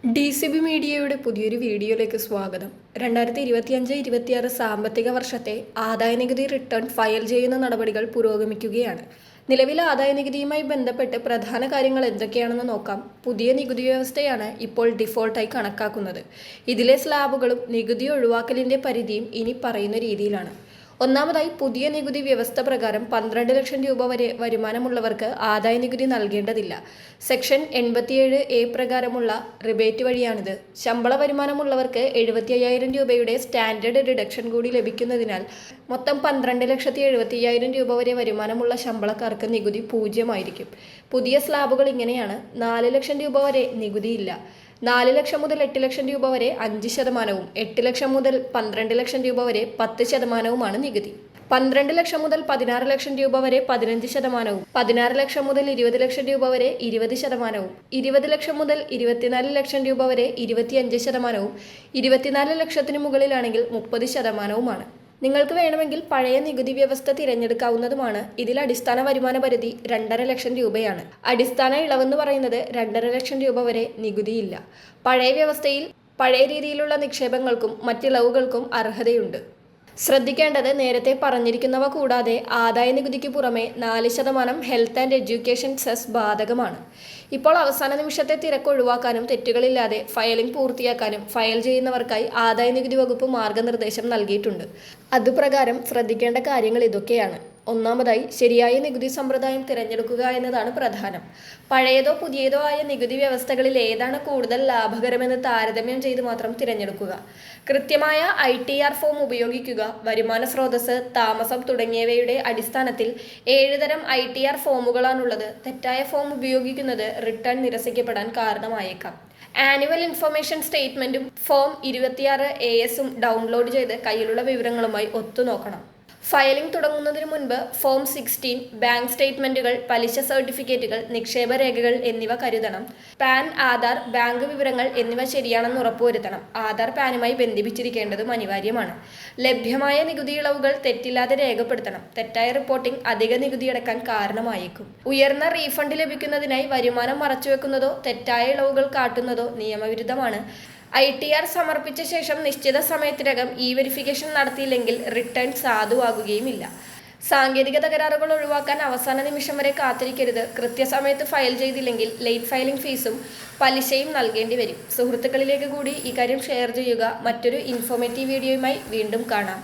DCB മീഡിയയുടെ പുതിയൊരു വീഡിയോയിലേക്ക് സ്വാഗതം. 2025-26 സാമ്പത്തിക വർഷത്തെ ആദായനികുതി റിട്ടേൺ ഫയൽ ചെയ്യുന്ന നടപടികൾ പുരോഗമിക്കുകയാണ്. നിലവിലെ ആദായനികുതിയുമായി ബന്ധപ്പെട്ട് പ്രധാന കാര്യങ്ങൾ എന്തൊക്കെയാണെന്ന് നോക്കാം. പുതിയ നികുതി വ്യവസ്ഥയാണ് ഇപ്പോൾ ഡിഫോൾട്ടായി കണക്കാക്കുന്നത്. ഇതിലെ സ്ലാബുകളും നികുതി ഒഴിവാക്കലിൻ്റെ പരിധിയും ഇനി പറയുന്ന രീതിയിലാണ്. ഒന്നാമതായി, പുതിയ നികുതി വ്യവസ്ഥ പ്രകാരം 12 ലക്ഷം രൂപ വരെ വരുമാനമുള്ളവർക്ക് ആദായ നികുതി നൽകേണ്ടതില്ല. സെക്ഷൻ 87A പ്രകാരമുള്ള റിബേറ്റ് വഴിയാണിത്. ശമ്പള വരുമാനമുള്ളവർക്ക് 75,000 രൂപയുടെ സ്റ്റാൻഡേർഡ് ഡിഡക്ഷൻ കൂടി ലഭിക്കുന്നതിനാൽ മൊത്തം 12,70,500 രൂപ വരെ വരുമാനമുള്ള ശമ്പളക്കാർക്ക് നികുതി 0 പുതിയ സ്ലാബുകൾ ഇങ്ങനെയാണ്. 4 ലക്ഷം രൂപ വരെ നികുതിയില്ല. 4 ലക്ഷം മുതൽ 8 ലക്ഷം രൂപ വരെ 5%, 8 ലക്ഷം മുതൽ 12 ലക്ഷം രൂപ വരെ 10%മാണ് നികുതി. 12 ലക്ഷം മുതൽ 16 ലക്ഷം രൂപ വരെ 15%, 16 ലക്ഷം മുതൽ 20 ലക്ഷം രൂപ വരെ 20%, 20 ലക്ഷം മുതൽ 24 ലക്ഷം രൂപ വരെ 25%, 24 ലക്ഷത്തിന് മുകളിലാണെങ്കിൽ 30%. നിങ്ങൾക്ക് വേണമെങ്കിൽ പഴയ നികുതി വ്യവസ്ഥ തിരഞ്ഞെടുക്കാവുന്നതുമാണ്. ഇതിൽ അടിസ്ഥാന വരുമാന പരിധി 2.5 ലക്ഷം രൂപയാണ്. അടിസ്ഥാന ഇളവെന്ന് പറയുന്നത് 2.5 ലക്ഷം രൂപ വരെ നികുതിയില്ല. പഴയ വ്യവസ്ഥയിൽ പഴയ രീതിയിലുള്ള നിക്ഷേപങ്ങൾക്കും മറ്റിളവുകൾക്കും അർഹതയുണ്ട്. ശ്രദ്ധിക്കേണ്ടത്, നേരത്തെ പറഞ്ഞിരിക്കുന്നവ കൂടാതെ ആദായ നികുതിക്ക് പുറമെ 4% ഹെൽത്ത് ആൻഡ് എഡ്യൂക്കേഷൻ സെസ് ബാധകമാണ്. ഇപ്പോൾ അവസാന നിമിഷത്തെ തിരക്ക് ഒഴിവാക്കാനും തെറ്റുകളില്ലാതെ ഫയലിംഗ് പൂർത്തിയാക്കാനും ഫയൽ ചെയ്യുന്നവർക്കായി ആദായ നികുതി വകുപ്പ് മാർഗനിർദ്ദേശം നൽകിയിട്ടുണ്ട്. അതുപ്രകാരം ശ്രദ്ധിക്കേണ്ട കാര്യങ്ങൾ ഇതൊക്കെയാണ്. ഒന്നാമതായി, ശരിയായ നികുതി സമ്പ്രദായം തിരഞ്ഞെടുക്കുക എന്നതാണ് പ്രധാനം. പഴയതോ പുതിയതോ ആയ നികുതി വ്യവസ്ഥകളിൽ ഏതാണ് കൂടുതൽ ലാഭകരമെന്ന് താരതമ്യം ചെയ്ത് മാത്രം തിരഞ്ഞെടുക്കുക. കൃത്യമായ ITR ഫോം ഉപയോഗിക്കുക. വരുമാന സ്രോതസ്, താമസം തുടങ്ങിയവയുടെ അടിസ്ഥാനത്തിൽ 7 തരം ITR ഫോമുകളാണുള്ളത്. തെറ്റായ ഫോം ഉപയോഗിക്കുന്നത് റിട്ടേൺ നിരസിക്കപ്പെടാൻ കാരണമായേക്കാം. ആനുവൽ ഇൻഫർമേഷൻ സ്റ്റേറ്റ്മെൻറ്റും ഫോം 26AS ഡൗൺലോഡ് ചെയ്ത് കയ്യിലുള്ള വിവരങ്ങളുമായി ഒത്തുനോക്കണം. ഫയലിംഗ് തുടങ്ങുന്നതിന് മുൻപ് ഫോം 16, ബാങ്ക് സ്റ്റേറ്റ്മെൻറ്റുകൾ, പലിശ സർട്ടിഫിക്കറ്റുകൾ, നിക്ഷേപ രേഖകൾ എന്നിവ കരുതണം. പാൻ, ആധാർ, ബാങ്ക് വിവരങ്ങൾ എന്നിവ ശരിയാണെന്ന് ഉറപ്പുവരുത്തണം. ആധാർ പാനുമായി ബന്ധിപ്പിച്ചിരിക്കേണ്ടതും അനിവാര്യമാണ്. ലഭ്യമായ നികുതി ഇളവുകൾ തെറ്റില്ലാതെ രേഖപ്പെടുത്തണം. തെറ്റായ റിപ്പോർട്ടിംഗ് അധിക നികുതി അടക്കാൻ കാരണമായേക്കും. ഉയർന്ന റീഫണ്ട് ലഭിക്കുന്നതിനായി വരുമാനം മറച്ചുവെക്കുന്നതോ തെറ്റായ ഇളവുകൾ കാട്ടുന്നതോ നിയമവിരുദ്ധമാണ്. ITR സമർപ്പിച്ച ശേഷം നിശ്ചിത സമയത്തിനകം വെരിഫിക്കേഷൻ നടത്തിയില്ലെങ്കിൽ റിട്ടേൺ സാധുവാകുകയുമില്ല. സാങ്കേതിക തകരാറുകൾ ഒഴിവാക്കാൻ അവസാന നിമിഷം വരെ കാത്തിരിക്കരുത്. കൃത്യസമയത്ത് ഫയൽ ചെയ്തില്ലെങ്കിൽ ലേറ്റ് ഫയലിംഗ് ഫീസും പലിശയും നൽകേണ്ടി വരും. സുഹൃത്തുക്കളിലേക്ക് കൂടി ഇക്കാര്യം ഷെയർ ചെയ്യുക. മറ്റൊരു ഇൻഫോർമേറ്റീവ് വീഡിയോയുമായി വീണ്ടും കാണാം.